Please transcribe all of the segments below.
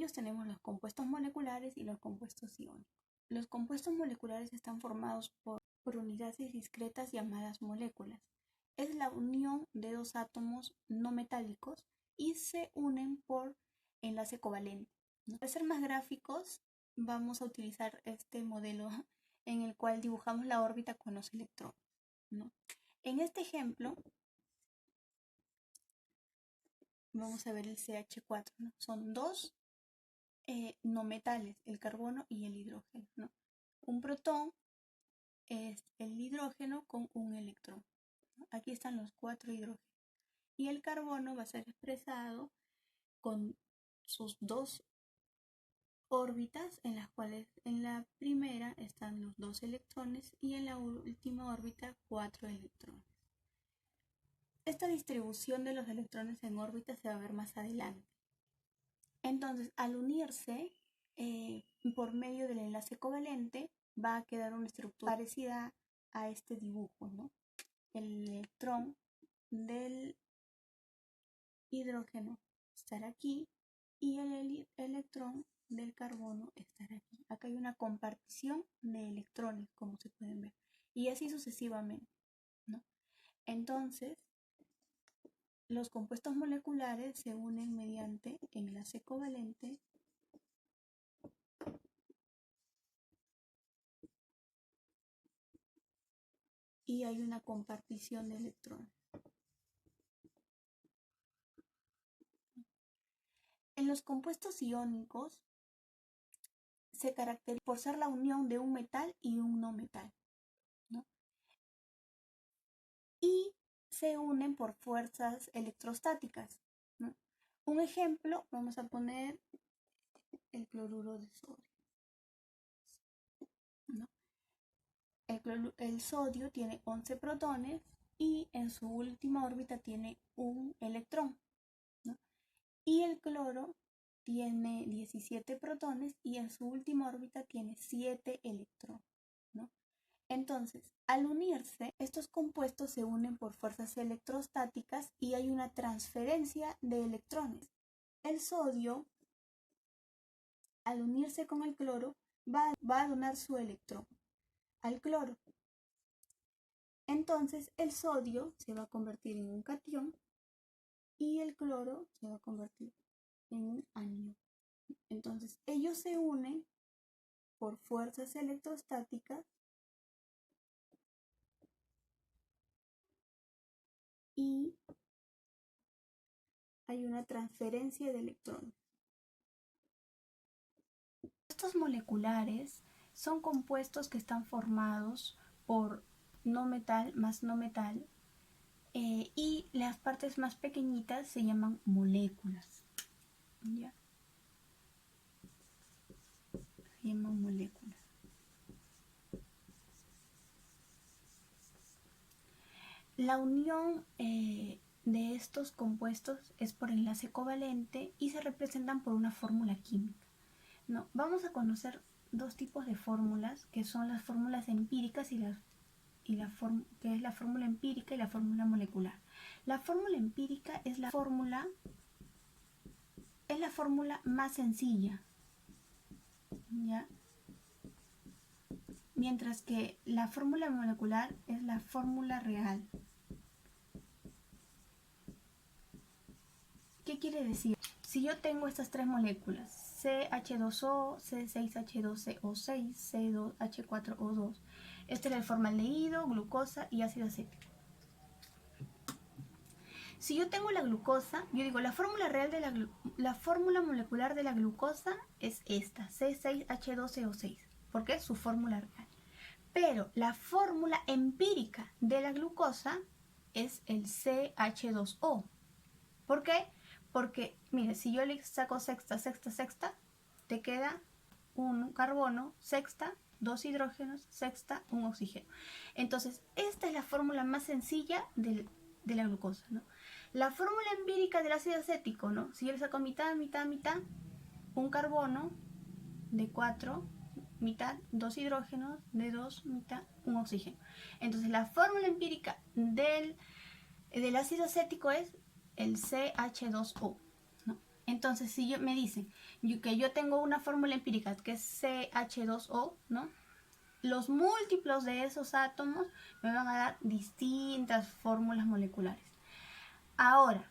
ellos tenemos los compuestos moleculares y los compuestos iónicos. Los compuestos moleculares están formados por unidades discretas llamadas moléculas. Es la unión de dos átomos no metálicos y se unen por enlace covalente, ¿no? Para ser más gráficos, vamos a utilizar este modelo en el cual dibujamos la órbita con los electrones, ¿no? En este ejemplo, vamos a ver el CH4, ¿no? Son dos no metales, el carbono y el hidrógeno, ¿no? Un protón es el hidrógeno con un electrón, ¿no? Aquí están los 4 hidrógenos. Y el carbono va a ser expresado con sus dos órbitas, en las cuales en la primera están los 2 electrones y en la última órbita 4 electrones. Esta distribución de los electrones en órbita se va a ver más adelante. Entonces, al unirse por medio del enlace covalente, va a quedar una estructura parecida a este dibujo, ¿no? El electrón del hidrógeno estará aquí y el electrón del carbono estará aquí. Acá hay una compartición de electrones, como se pueden ver, y así sucesivamente, ¿no? Entonces, los compuestos moleculares se unen mediante enlace covalente y hay una compartición de electrones. En los compuestos iónicos se caracteriza por ser la unión de un metal y un no metal, ¿no? Y se unen por fuerzas electrostáticas, ¿no? Un ejemplo, vamos a poner el cloruro de sodio, ¿no? El sodio tiene 11 protones y en su última órbita tiene un electrón, ¿no? Y el cloro tiene 17 protones y en su última órbita tiene 7 electrones, ¿no? Entonces, al unirse, estos compuestos se unen por fuerzas electrostáticas y hay una transferencia de electrones. El sodio, al unirse con el cloro, va a donar su electrón al cloro. Entonces, el sodio se va a convertir en un catión y el cloro se va a convertir en un anión. Entonces, ellos se unen por fuerzas electrostáticas y hay una transferencia de electrones. Estos moleculares son compuestos que están formados por no metal más no metal y las partes más pequeñitas se llaman moléculas, ¿ya? Se llaman moléculas. La unión de estos compuestos es por enlace covalente y se representan por una fórmula química, ¿no? Vamos a conocer dos tipos de fórmulas, que son las fórmulas empíricas que es la fórmula empírica y la fórmula molecular. La fórmula empírica es la fórmula más sencilla, ¿ya? Mientras que la fórmula molecular es la fórmula real. ¿Qué quiere decir? Si yo tengo estas tres moléculas, CH2O, C6H12O6, C2H4O2, este es el formaldehído, glucosa y ácido acético. Si yo tengo la glucosa, yo digo la fórmula real de la fórmula molecular de la glucosa es esta, C6H12O6, porque es su fórmula real. Pero la fórmula empírica de la glucosa es el CH2O. ¿Por qué? Porque, mire, si yo le saco sexta, te queda un carbono, sexta, 2 hidrógenos, sexta, un oxígeno. Entonces, esta es la fórmula más sencilla de la glucosa, ¿no? La fórmula empírica del ácido acético, ¿no? Si yo le saco mitad, un carbono de 4, mitad, 2 hidrógenos, de 2, mitad, un oxígeno. Entonces, la fórmula empírica del ácido acético es el CH2O, ¿no? Entonces, si me dicen que yo tengo una fórmula empírica que es CH2O, ¿no? Los múltiplos de esos átomos me van a dar distintas fórmulas moleculares. Ahora,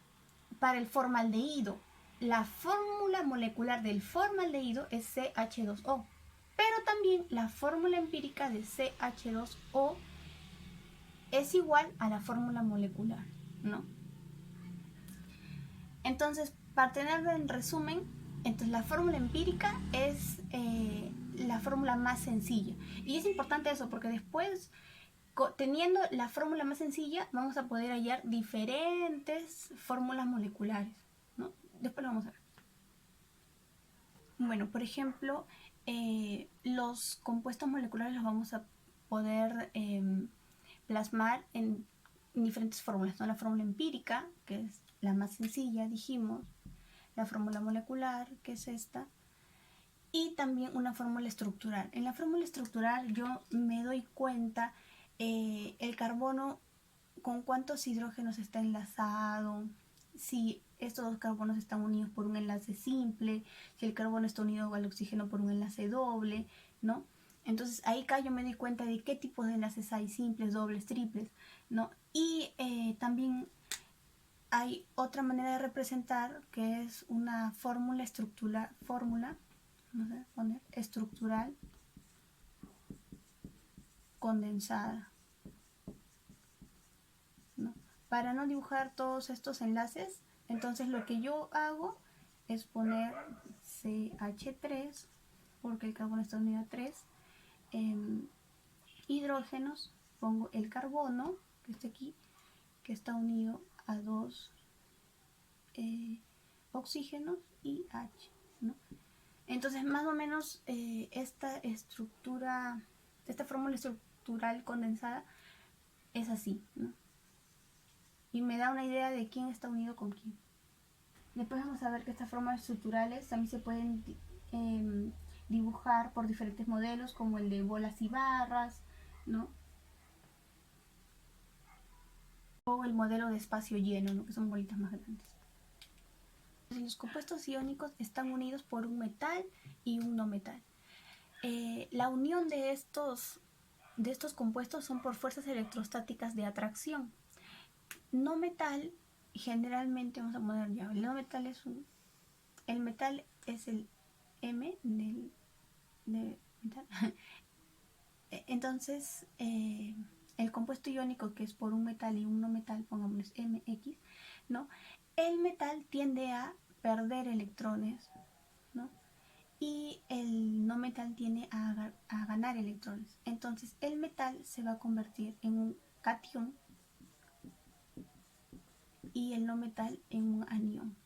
para el formaldehído, la fórmula molecular del formaldehído es CH2O, pero también la fórmula empírica de CH2O es igual a la fórmula molecular, ¿no? Entonces, para tenerlo en resumen, entonces la fórmula empírica es la fórmula más sencilla. Y es importante eso porque después, teniendo la fórmula más sencilla, vamos a poder hallar diferentes fórmulas moleculares, ¿no? Después lo vamos a ver. Bueno, por ejemplo, los compuestos moleculares los vamos a poder plasmar en diferentes fórmulas, ¿no? La fórmula empírica, que es la más sencilla, dijimos, la fórmula molecular, que es esta, y también una fórmula estructural. En la fórmula estructural yo me doy cuenta el carbono con cuántos hidrógenos está enlazado, si estos dos carbonos están unidos por un enlace simple, si el carbono está unido al oxígeno por un enlace doble, ¿no? Entonces ahí acá yo me doy cuenta de qué tipos de enlaces hay, simples, dobles, triples, ¿no? Y también hay otra manera de representar que es una fórmula estructural, estructural condensada, ¿no? Para no dibujar todos estos enlaces, entonces lo que yo hago es poner CH3, porque el carbono está unido a 3 hidrógenos, pongo el carbono, que está aquí, que está unido a 2 oxígenos y H, ¿no? Entonces más o menos esta fórmula estructural condensada es así, ¿no? Y me da una idea de quién está unido con quién. Después vamos a ver que estas formas estructurales también se pueden dibujar por diferentes modelos, como el de bolas y barras, ¿no? O el modelo de espacio lleno, ¿no? Que son bolitas más grandes. Los compuestos iónicos están unidos por un metal y un no metal. La unión de estos compuestos son por fuerzas electrostáticas de atracción. No metal, generalmente vamos a poner ya, el no metal es el metal es el M de metal. Entonces, el compuesto iónico que es por un metal y un no metal, pongámosles MX, ¿no? El metal tiende a perder electrones, ¿no? Y el no metal tiende a ganar electrones. Entonces, el metal se va a convertir en un catión y el no metal en un anión.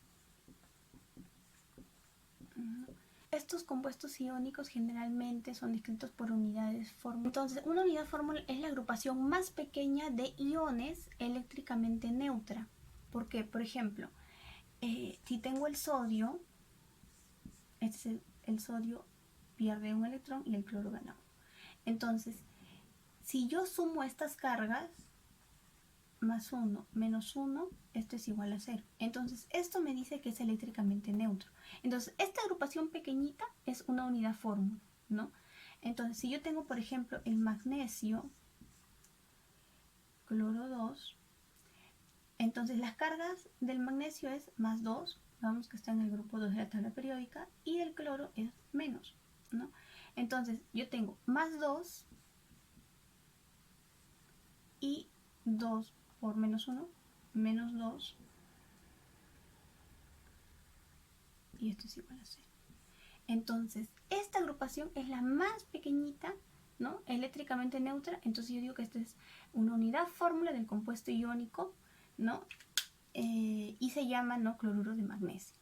Estos compuestos iónicos generalmente son descritos por unidades fórmula. Entonces, una unidad fórmula es la agrupación más pequeña de iones eléctricamente neutra. Porque, por ejemplo, si tengo el sodio, el sodio pierde un electrón y el cloro gana uno. Entonces, si yo sumo estas cargas, más 1 menos 1, esto es igual a 0. Entonces, esto me dice que es eléctricamente neutro. Entonces, esta agrupación pequeñita es una unidad fórmula, ¿no? Entonces, si yo tengo, por ejemplo, el magnesio, cloro 2, entonces las cargas del magnesio es más 2, vamos que está en el grupo 2 de la tabla periódica, y el cloro es menos, ¿no? Entonces, yo tengo más 2 y 2 por menos 1, menos 2, y esto es igual a 0. Entonces, esta agrupación es la más pequeñita, ¿no? Eléctricamente neutra, entonces yo digo que esta es una unidad fórmula del compuesto iónico, ¿no? Y se llama, ¿no?, cloruro de magnesio.